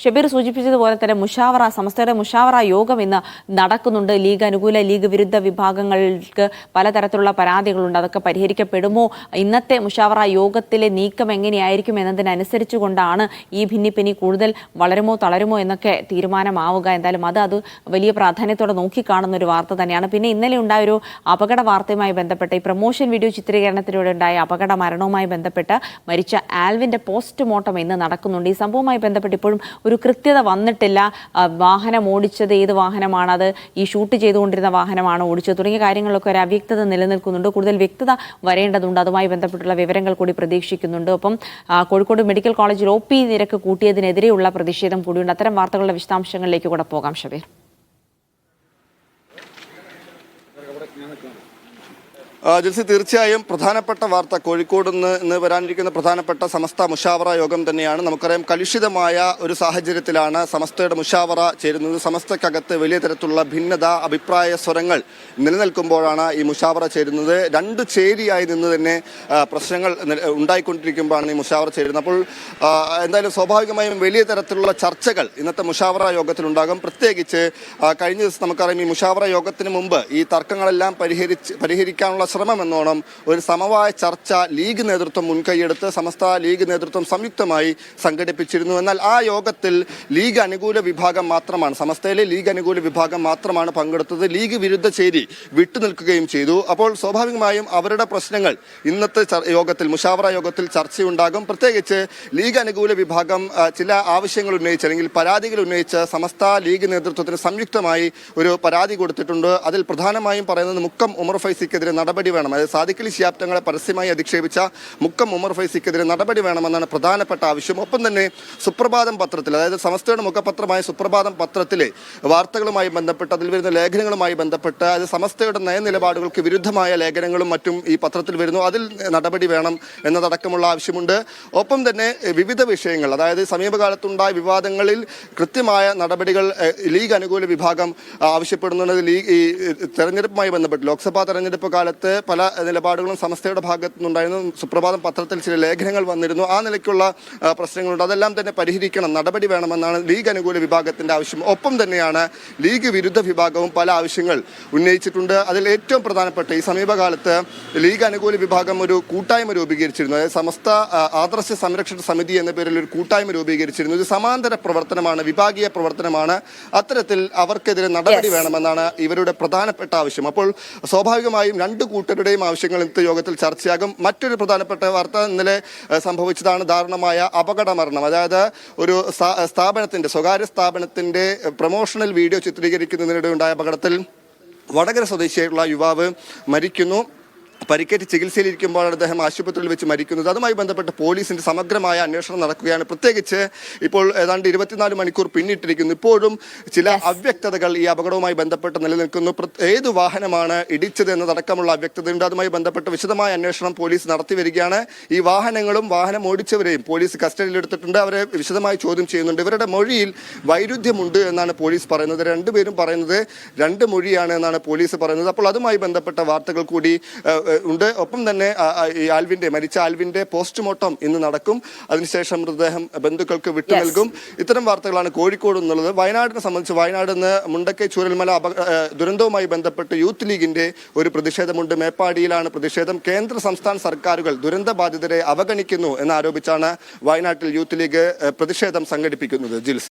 ഷബീർ സൂചിപ്പിച്ചതുപോലെ തന്നെ സമസ്തയുടെ മുഷാവറ യോഗം ഇന്ന് നടക്കുന്നുണ്ട്. ലീഗ് അനുകൂല ലീഗ് വിരുദ്ധ വിഭാഗങ്ങൾക്ക് പലതരത്തിലുള്ള പരാതികളുണ്ട്. അതൊക്കെ പരിഹരിക്കപ്പെടുമോ? ഇന്നത്തെ മുഷാവറ യോഗത്തിലെ നീക്കം എങ്ങനെയായിരിക്കും എന്നതിനനുസരിച്ചുകൊണ്ടാണ് ഈ ഭിന്നിപ്പിനി കൂടുതൽ വളരുമോ തളരുമോ എന്നൊക്കെ തീരുമാനമാവുക. എന്തായാലും അത് വലിയ പ്രാധാന്യത്തോടെ നോക്കിക്കാണുന്ന ഒരു വാർത്ത തന്നെയാണ്. പിന്നെ ഇന്നലെ ഉണ്ടായൊരു അപകട വാർത്തയുമായി ബന്ധപ്പെട്ട് ഈ പ്രമോഷൻ വീഡിയോ ചിത്രീകരണത്തിലൂടെ ഉണ്ടായ അപകട മരണവുമായി ബന്ധപ്പെട്ട് മരിച്ച ആൽവിന്റെ പോസ്റ്റ്മോർട്ടം ഇന്ന് നടക്കുന്നുണ്ട്. ഈ സംഭവവുമായി ബന്ധപ്പെട്ട് ഇപ്പോഴും ഒരു കൃത്യത വന്നിട്ടില്ല. വാഹനം ഓടിച്ചത് ഏത് വാഹനമാണത്, ഈ ഷൂട്ട് ചെയ്തുകൊണ്ടിരുന്ന വാഹനമാണ് ഓടിച്ചത് തുടങ്ങിയ കാര്യങ്ങളിലൊക്കെ ഒരു അവ്യക്തത നിലനിൽക്കുന്നുണ്ട്. കൂടുതൽ വ്യക്തത വരേണ്ടതുണ്ട്. അതുമായി ബന്ധപ്പെട്ടുള്ള വിവരങ്ങൾ കൂടി പ്രതീക്ഷിക്കുന്നുണ്ട്. ഒപ്പം കോഴിക്കോട് മെഡിക്കൽ കോളേജിൽ OP നിരക്ക് കൂട്ടിയതിനെതിരെയുള്ള പ്രതിഷേധം കൂടിയുണ്ട്. അത്തരം വാർത്തകളുടെ വിശദാംശങ്ങളിലേക്ക് കൂടെ പോകാം ഷബീർ. ജിൽസി, തീർച്ചയായും പ്രധാനപ്പെട്ട വാർത്ത കോഴിക്കോട് ഇന്ന് വരാനിരിക്കുന്ന പ്രധാനപ്പെട്ട സമസ്ത മുഷാവറ യോഗം തന്നെയാണ്. നമുക്കറിയാം, കലുഷിതമായ ഒരു സാഹചര്യത്തിലാണ് സമസ്തയുടെ മുഷാവറ ചേരുന്നത്. സമസ്തക്കകത്ത് വലിയ തരത്തിലുള്ള ഭിന്നത, അഭിപ്രായ സ്വരങ്ങൾ നിലനിൽക്കുമ്പോഴാണ് ഈ മുഷാവറ ചേരുന്നത്. രണ്ട് ചേരിയായി നിന്ന് തന്നെ പ്രശ്നങ്ങൾ ഉണ്ടായിക്കൊണ്ടിരിക്കുമ്പോഴാണ് ഈ മുഷാവറ ചേരുന്നത്. അപ്പോൾ എന്തായാലും സ്വാഭാവികമായും വലിയ തരത്തിലുള്ള ചർച്ചകൾ ഇന്നത്തെ മുഷാവറ യോഗത്തിലുണ്ടാകും. പ്രത്യേകിച്ച് കഴിഞ്ഞ ദിവസം നമുക്കറിയാം, ഈ മുഷാവറ യോഗത്തിന് മുമ്പ് ഈ തർക്കങ്ങളെല്ലാം പരിഹരിക്കാനുള്ള ശ്രമം എന്നോണം ഒരു സമവായ ചർച്ച ലീഗ് നേതൃത്വം മുൻകൈയെടുത്ത് സമസ്ത ലീഗ് നേതൃത്വം സംയുക്തമായി സംഘടിപ്പിച്ചിരുന്നു. എന്നാൽ ആ യോഗത്തിൽ ലീഗ് അനുകൂല വിഭാഗം മാത്രമാണ്, സമസ്തയിലെ ലീഗ് അനുകൂല വിഭാഗം മാത്രമാണ് പങ്കെടുത്തത്. ലീഗ് വിരുദ്ധ ചേരി വിട്ടുനിൽക്കുകയും ചെയ്തു. അപ്പോൾ സ്വാഭാവികമായും അവരുടെ പ്രശ്നങ്ങൾ ഇന്നത്തെ യോഗത്തിൽ, മുഷാവറ യോഗത്തിൽ ചർച്ചയുണ്ടാകും. പ്രത്യേകിച്ച് ലീഗ് അനുകൂല വിഭാഗം ചില ആവശ്യങ്ങൾ ഉന്നയിച്ച് അല്ലെങ്കിൽ പരാതികൾ ഉന്നയിച്ച് സമസ്ത ലീഗ് നേതൃത്വത്തിന് സംയുക്തമായി ഒരു പരാതി കൊടുത്തിട്ടുണ്ട്. അതിൽ പ്രധാനമായും പറയുന്നത് മുക്കം ഉമർ ഫൈസിക്കെതിരെ നടപടി വേണം. അതായത് സാദിഖ് അലി ശിഹാബ് തങ്ങളെ പരസ്യമായി അധിക്ഷേപിച്ച മുക്കം ഉമർ ഫൈസിക്കെതിരെ നടപടി വേണമെന്നാണ് പ്രധാനപ്പെട്ട ആവശ്യം. ഒപ്പം തന്നെ സുപ്രഭാതം പത്രത്തിൽ, അതായത് സമസ്തയുടെ മുഖപത്രമായ സുപ്രഭാതം പത്രത്തിലെ വാർത്തകളുമായി ബന്ധപ്പെട്ട്, അതിൽ വരുന്ന ലേഖനങ്ങളുമായി ബന്ധപ്പെട്ട്, അത് സമസ്തയുടെ നയനിലപാടുകൾക്ക് വിരുദ്ധമായ ലേഖനങ്ങളും മറ്റും ഈ പത്രത്തിൽ വരുന്നു. അതിൽ നടപടി വേണം എന്നതടക്കമുള്ള ആവശ്യമുണ്ട്. ഒപ്പം തന്നെ വിവിധ വിഷയങ്ങൾ, അതായത് സമീപകാലത്തുണ്ടായ വിവാദങ്ങളിൽ കൃത്യമായ നടപടികൾ ലീഗ് അനുകൂല വിഭാഗം ആവശ്യപ്പെടുന്നുണ്ട്. ഈ തെരഞ്ഞെടുപ്പുമായി ബന്ധപ്പെട്ട് ലോക്സഭാ തെരഞ്ഞെടുപ്പ് കാലത്ത് പല നിലപാടുകളും സമസ്തയുടെ ഭാഗത്തു നിന്നുണ്ടായിരുന്നു. സുപ്രഭാതം പത്രത്തിൽ ചില ലേഖനങ്ങൾ വന്നിരുന്നു. ആ നിലയ്ക്കുള്ള പ്രശ്നങ്ങളുണ്ട്. അതെല്ലാം തന്നെ പരിഹരിക്കണം, നടപടി വേണമെന്നാണ് ലീഗ് അനുകൂല വിഭാഗത്തിന്റെ ആവശ്യം. ഒപ്പം തന്നെയാണ് ലീഗ് വിരുദ്ധ വിഭാഗവും പല ആവശ്യങ്ങൾ ഉന്നയിച്ചിട്ടുണ്ട്. അതിൽ ഏറ്റവും പ്രധാനപ്പെട്ട ഈ സമീപകാലത്ത് ലീഗ് അനുകൂല വിഭാഗം ഒരു കൂട്ടായ്മ രൂപീകരിച്ചിരുന്നു. അതായത് സമസ്ത ആദർശ സംരക്ഷണ സമിതി എന്ന പേരിൽ ഒരു കൂട്ടായ്മ രൂപീകരിച്ചിരുന്നു. ഇത് സമാന്തര പ്രവർത്തനമാണ്, വിഭാഗീയ പ്രവർത്തനമാണ്. അത്തരത്തിൽ അവർക്കെതിരെ നടപടി വേണമെന്നാണ് ഇവരുടെ പ്രധാനപ്പെട്ട ആവശ്യം. അപ്പോൾ സ്വാഭാവികമായും രണ്ട് കൂട്ടരുടെയും ആവശ്യങ്ങൾ ഇന്നത്തെ യോഗത്തിൽ ചർച്ചയാകും. മറ്റൊരു പ്രധാനപ്പെട്ട വാർത്ത ഇന്നലെ സംഭവിച്ചതാണ് ദാരുണമായ അപകട മരണം. അതായത് ഒരു സ്ഥാപനത്തിന്റെ, സ്വകാര്യ സ്ഥാപനത്തിന്റെ പ്രൊമോഷണൽ വീഡിയോ ചിത്രീകരിക്കുന്നതിനിടെ ഉണ്ടായ അപകടത്തിൽ വടകര സ്വദേശിയായിട്ടുള്ള യുവാവ് മരിക്കുന്നു. പരിക്കേറ്റ് ചികിത്സയിലിരിക്കുമ്പോഴാണ് അദ്ദേഹം ആശുപത്രിയിൽ വെച്ച് മരിക്കുന്നത്. അതുമായി ബന്ധപ്പെട്ട് പോലീസിന്റെ സമഗ്രമായ അന്വേഷണം നടക്കുകയാണ്. പ്രത്യേകിച്ച് ഇപ്പോൾ ഏതാണ്ട് 24 മണിക്കൂർ പിന്നിട്ടിരിക്കുന്നു. ഇപ്പോഴും ചില അവ്യക്തതകൾ ഈ അപകടവുമായി ബന്ധപ്പെട്ട് നിലനിൽക്കുന്നു. ഏത് വാഹനമാണ് ഇടിച്ചത് എന്നതടക്കമുള്ള അവ്യക്തതയുണ്ട്. അതുമായി ബന്ധപ്പെട്ട് വിശദമായ അന്വേഷണം പോലീസ് നടത്തി വരികയാണ്. ഈ വാഹനങ്ങളും വാഹനം ഓടിച്ചവരെയും പോലീസ് കസ്റ്റഡിയിലെടുത്തിട്ടുണ്ട്. അവരെ വിശദമായി ചോദ്യം ചെയ്യുന്നുണ്ട്. ഇവരുടെ മൊഴിയിൽ വൈരുദ്ധ്യമുണ്ട് എന്നാണ് പോലീസ് പറയുന്നത്. രണ്ടുപേരും പറയുന്നത് രണ്ട് മൊഴിയാണ് എന്നാണ് പോലീസ് പറയുന്നത്. അപ്പോൾ അതുമായി ബന്ധപ്പെട്ട വാർത്തകൾ കൂടി ഉണ്ട്. ഒപ്പം തന്നെ ഈ മരിച്ച ആൽവിന്റെ പോസ്റ്റ്മോർട്ടം ഇന്ന് നടക്കും. അതിനുശേഷം മൃതദേഹം ബന്ധുക്കൾക്ക് വിട്ടു നൽകും. ഇത്തരം വാർത്തകളാണ് കോഴിക്കോട് നിന്നുള്ളത്. വയനാടിനെ സംബന്ധിച്ച്, വയനാട് നിന്ന് മുണ്ടക്കൈ ചൂരൽമല ദുരന്തവുമായി ബന്ധപ്പെട്ട് യൂത്ത് ലീഗിന്റെ ഒരു പ്രതിഷേധമുണ്ട്. മേപ്പാടിയിലാണ് പ്രതിഷേധം. കേന്ദ്ര സംസ്ഥാന സർക്കാരുകൾ ദുരന്ത ബാധിതരെ അവഗണിക്കുന്നു എന്നാരോപിച്ചാണ് വയനാട്ടിൽ യൂത്ത് ലീഗ് പ്രതിഷേധം സംഘടിപ്പിക്കുന്നത്. ജിൽസ്.